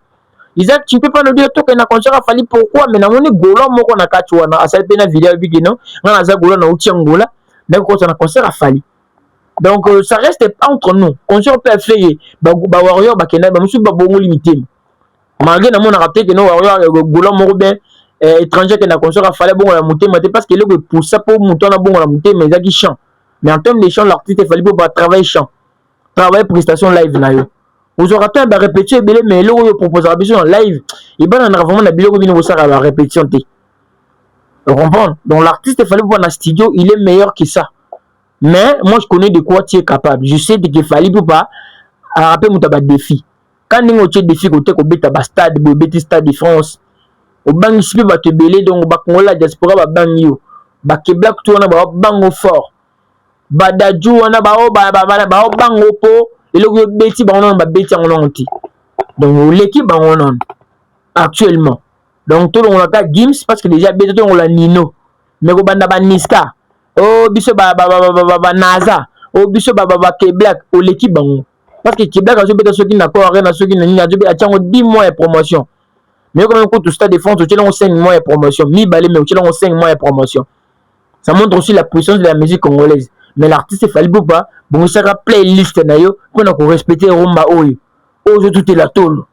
Isaac tu peux pas nous dire to que na concert a fallu pourquoi mais na moni golo moko na kati wana asal pe na vidéo bigino nga na za golo na uti ngola na ko na concert a fallu donc ça reste entre nous concert peut faire ba warrior ba kena ba musu ba bongo limité malgré na mona rappeler que no warrior golo moko ben étranger qui n'a concert a fallu bon la monter parce que le pour ça pour monter na bon la monter mais qui chant mais en termes de chant l'artiste il fallait pour travailler chant travailler prestation live na yo vous aurez temps de répéter mais le yo propose la en live et ben on a vraiment la biloko bino ça la répétition té vous comprenez donc l'artiste il fallait pour dans studio il est meilleur que ça mais moi je connais de quoi tu es capable je sais qu'il fallait pour pas rappeler mon défi quand ningo tu défi côté ko beta ba stade de France au bang sipe ba te belé donc ba kongola diaspora ba bang yo ba ke black to na ba bango fort ba daju wana ba o ba bango po et le beti ba on ba beti on onti donc l'équipe ba on actuellement donc tout on a Gims parce que déjà beti on la Nino mais ko banda ba Niska oh biso ba Naza au biso baba K-Black au l'équipe bango parce que K-Black a joué ceux qui n'accord rien à ceux qui n'a joué 10 mois de promotion mais quand même quand tout stade de France tu as 5 mois de promotion mi balé mais tu as 5 mois de promotion ça montre aussi la puissance de la musique congolaise mais l'artiste Fally Ipupa bon ça sera playlist na yo pour nous respecter rumba oyo tout est la tôle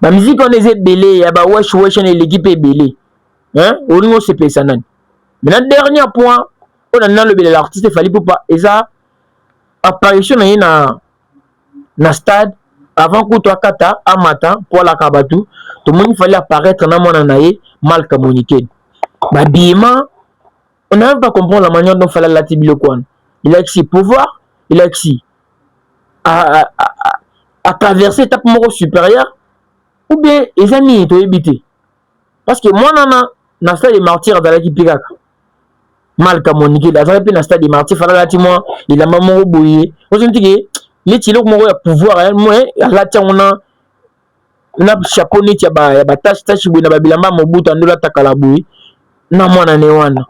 la musique on est belé ya ba wesh et l'équipe est belé hein on nous c'est ça nan maintenant dernier point on a le belé l'artiste Fally Ipupa et ça apparition na stade avant que toi kata amata pour la kabatu tout le monde fallait apparaître na mona naé mal communiqué ba bima on n'arrive pas à comprendre la manière dont fallait la tibilo kwan il a excès pouvoir il a excès à traverser étape moro supérieure ou bien les amis to éviter parce que moi na stade de martyr dans l'équipe pikaka mal communiqué dans le stade de martyr fallait la moi il a maman boyé on se dit que les tilo moro ya pouvoir moi la tia on a chapeau net ya ba tâche boy na ba bilamba mobuta ndola takala boy na mwana ne wana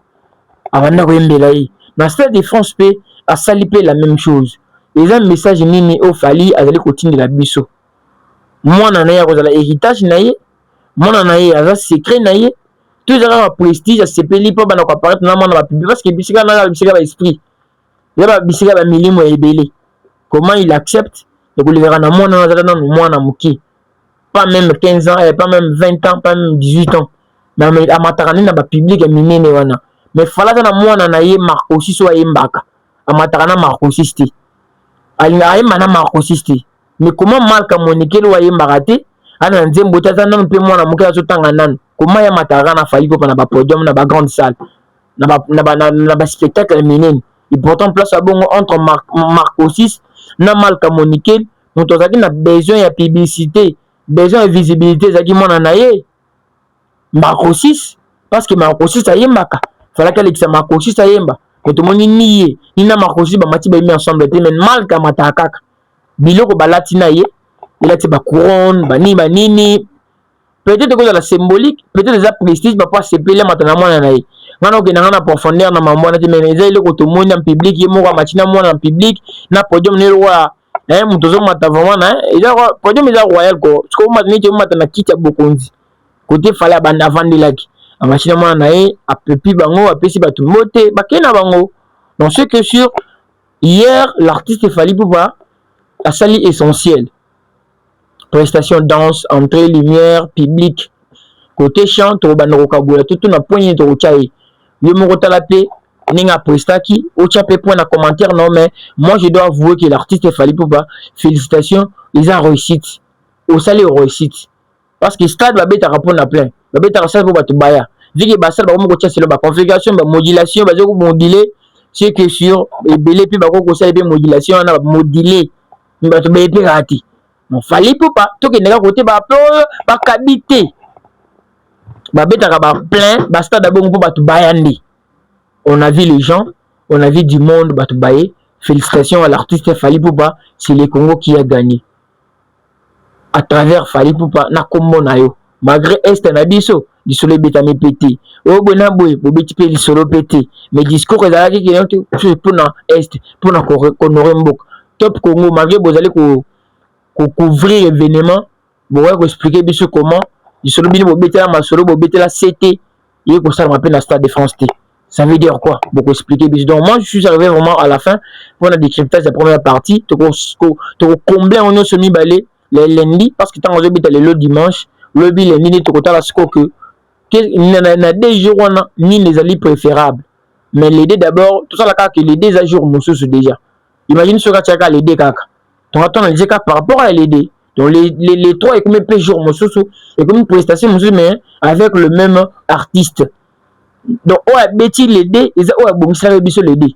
avant ko yembela yi na stade de France pe a salipé la même chose et un message nini au Fally azali continuer la biso mwana na ya ko zala héritage na ye mwana na ye aza secret na ye tout ça prestige se peli pa bana ko apparaître na mwana ba public parce que bisika na bisika ba esprit ya ba bisika ba milimo ebele comment il accepte de ko levera na mwana na mwana muki pas même 15 ans pas même 20 ans pas même 18 ans mais amatarani na ba public minene wana mais fala na mwana na ye Marco Sisto ayembaka amatarana Marco Sisto alinga ayemba na Marco Sisto mais comment mal communiquer lo ayembaka te ana nzembo tata nan pe mwana muki azotanga nan comment ya matarana Fally Ipupa na ba podium na ba grande salle na ba spectacle minene il pourtant place à bongo entre Marco Sisto na mal communiquer moto zaki na besoin ya publicité besoin de visibilité zaki mwana na ye Marco Sisto parce que Marco Sisto ayembaka fallait qu'elle ait Marco Sisto ayemba mais tout le monde ni na Marco Sisto ba mati ba mis ensemble mais mal ka matakaka biloko balati na ye il a ti ba couronne ba nini peut-être que la symbolique peut-être les prestige ba pas sepeler matana mwana na ye ngana ke na profondeur na mambo na ti mais ils ile ko to moni en public ye mo ka matina mwana en public na podium ne roi mutozo mata vraiment na il a podium il a royal ko ko matini ti matana kiti ya bokonzi côté fallait abanda vendre laki a machine mwana na ye a pepi bango a pesi batu mote ba kena bango donc ce que sur hier l'artiste Fally Ipupa a sali essentiel prestation danse entrée lumière public côté chant to bandoko kabola tout na poignet to chai yo mo kotala pe ninga prestaki o chape point na commentaire non mais moi je dois avouer que l'artiste Fally Ipupa félicitations ils ont réussite au sali réussite parce que stade ba beta rapport na plein ba beta ça pour batu baya vu que ba ça ba mo ko tia ba configuration ba modulation ba zo moduler c'est que sur et belé puis ba ko ça be modulation na moduler ba to be pe rati mon Fally Ipupa to ke nega côté ba ba kabité ba beta ba plein ba stade ba pour batu bayandi on a vu les gens on a vu du monde batu baye félicitations à l'artiste Fally Ipupa c'est le Congo qui a gagné à travers Fally Ipupa na kombo na yo malgré est na biso du soleil betami pété o bona boy bo beti pe solo pété mais discours ezalaki ki pour na est pour na honorer mbok top Congo malgré bozali ko couvrir événement bo ouais expliquer biso comment du solo bini bo betela masolo bo betela CT et ko ça me rappelle la stade de France T ça veut dire quoi beaucoup expliquer biso donc moi je suis arrivé vraiment à la fin pour la décryptage de la première partie to combler on semi balé les lundi parce que tant on habite le dimanche le bi lundi to kota la sco que na des jours on a ni les alliés préférables mais l'aider d'abord tout ça là que les deux jours mususu déjà imagine ce que tu as les deux kaka ton attend les cas par rapport à l'aider donc les trois et combien de jours mususu et comme une prestation mususu mais avec le même artiste donc ouais beti les deux et ça ouais bon ça biso les deux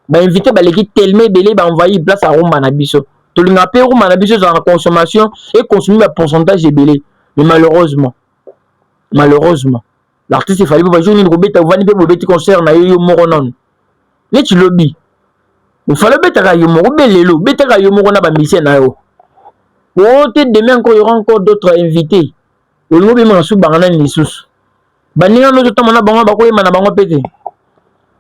ba inviter ba l'équipe tellement belé ba envoyer place à Roma na biso to linga pe Roma na biso dans la consommation et consommer un pourcentage belé mais malheureusement l'artiste Fally Ipupa jour ni robeta vani pe bobeti concert na yo moko non ni ti lobby il fallait betaka yo moko belelo betaka yo moko na ba mission na yo o te demain encore il y aura encore d'autres invités o ngo be ma su bangana ni sus baninga no to tamana bango ba ko yema na bango pete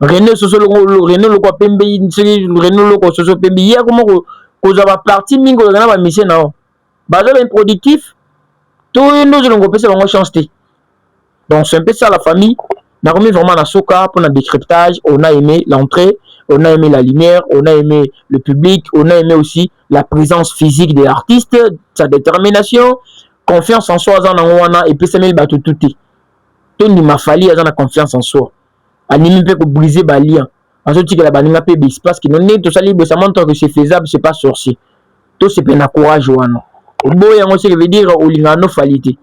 René Soso René Loko Pembe René Loko Soso Pembe ya comment ko za ba parti mingo na ba mission na o baza improductif tout nous allons pesa bango chance té. Donc c'est un peu ça la famille. On a remis vraiment la soca pour le décryptage. On a aimé l'entrée, on a aimé la lumière, on a aimé le public, on a aimé aussi la présence physique des artistes, sa détermination, confiance en soi, et puis ça met le bateau tout. Tout n'y m'a fallu à la confiance en soi. Anime peut briser les liens. Ensuite, que la baninga peut parce que non tout ça libre, ça montre que c'est faisable, c'est pas sorcier. Tout c'est peine à courage ou non. Au bout, il y a aussi veut dire au lingano falité.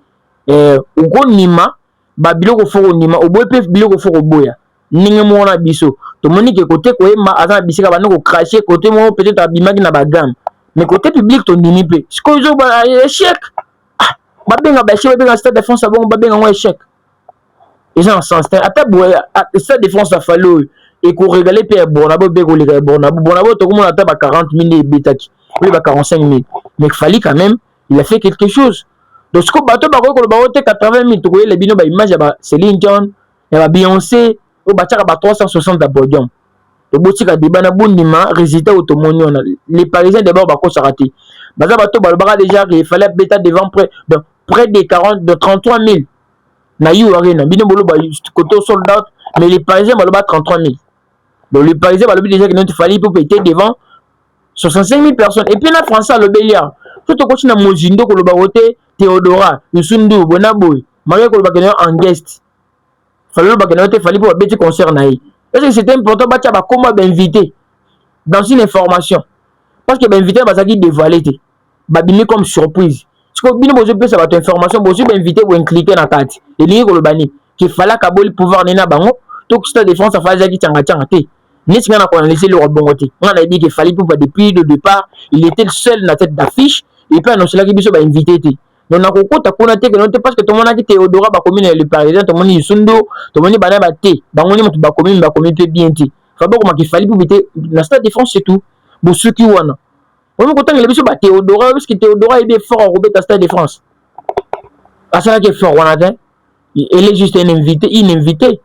Au gros nima ba biloko foko nima oboy pe biloko foko boya ninga mona biso to moni ke côté ko ma aza bisika bana ko cracher côté mo peut-être abimaki na bagam mais côté public to nimi pe siko zo ba échec ba benga ba échec ba benga stade défense bon ba benga un échec et ça en sens ata boya stade défense a fallu et ko régaler pe bon abo be ko le bon abo to ko ata ba 40 000 betaki oui ba 45 000 mais il fallait quand même il a fait quelque chose. Donc, ce que bateau bako ko ba 80 000 to ko les bino ba image ba Céline Dion ya ba Beyoncé o ba tchaka ba 360 da podium. To botika débat na bondima résultat automoni on les Parisiens d'abord ba ko sarati. Baza bateau ba baka déjà il fallait bêta devant près de 40 de 33 000. Na yu arena bino bolo ba côté sold out mais les Parisiens ba 33 000. Donc les Parisiens ba déjà que il fallait pour péter devant 65 000 personnes et puis na français le Béliard. Tout au continent mozindo ko lo ba wote Théodora, Yusundu, Bonaboy, Maria Kolbakene en guest. Fallait le fallait pour un concert naï. Est-ce que c'était important bah comment invité dans une information parce que invité bah ça qui dévoilé bah bimé comme surprise. Parce que bien besoin de ça va information besoin invité ou cliquer na carte. Et lié kolobani qu'il fallait qu'aboli pouvoir nena bango tout stade de France ça faisait qui tanga té. N'est-ce qu'on a laissé le rebongoté. On a dit qu'il fallait pour depuis le départ, il était le seul dans la tête d'affiche et puis annoncer là qui biso bah invité donc na kokota kuna te que non parce que tout le monde a dit Théodora ba commune le Parisien tout le monde Yusundo tout le monde bana ba te bangoni mutu ba commune bien te fa ba ko qu'il fallait pour vite na stade de France c'est tout bosuki wana on ko tanga le biso ba Théodora parce que Théodora est bien fort au robet stade de France à ça qui est fort wana te elle est juste un invité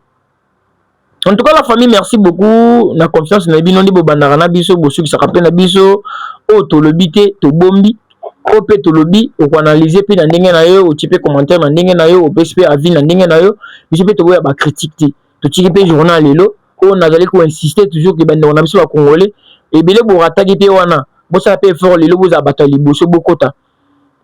en tout cas la famille merci beaucoup na confiance na bino ndi bo bandara na biso bosuki ça rappelle na biso o to lobité to bombi au peut te lobby ou analyser puis na ndenge na yo ou tu peux commenter na ndenge na yo ou peut avis na ndenge na yo je peux te voir ba critique to tu peux journal lelo on a allé ko insister toujours que bande on a biso ba congolais et belé bo rataki pe wana bo ça peut fort lelo bo za batali boso bokota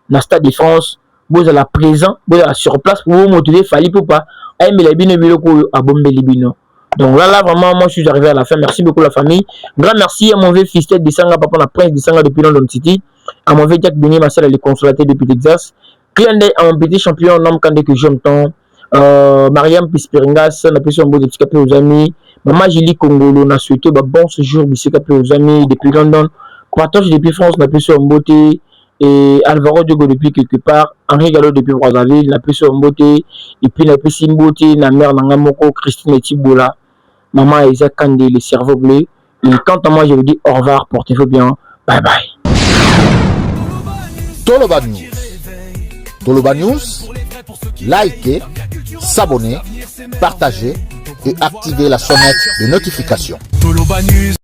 na stade de France bo za la présent bo za sur place pour motiver fali pour pas aimer les bino biloko a bombeli bino. Donc là vraiment moi je suis arrivé à la fin. Merci beaucoup la famille. Grand merci à mon vieux fils de Sanga papa la prince de Sanga depuis London City. À mon vieux Jack Benin ma sœur elle est consolatée depuis Texas. Client à mon petit champion nom quand que j'aime tant Mariam Pisperingas n'a pu son beau de petit capé aux amis. Maman Julie Congolo n'a souhaité bon séjour de capé aux amis depuis London. Partage depuis France n'a pu son beauté et Alvaro Diogo depuis quelque part. Henri Gallo depuis Brazzaville n'a pu son beauté et puis n'a pu son beauté na mère Nangamoko Christine Etibola. Maman Isaac Kandé, le cerveau bleu. Et quant à moi, je vous dis au revoir, portez-vous bien. Bye bye. Toloba News. Toloba News, likez, s'abonner, partagez et activez la sonnette de notification. Toloba News.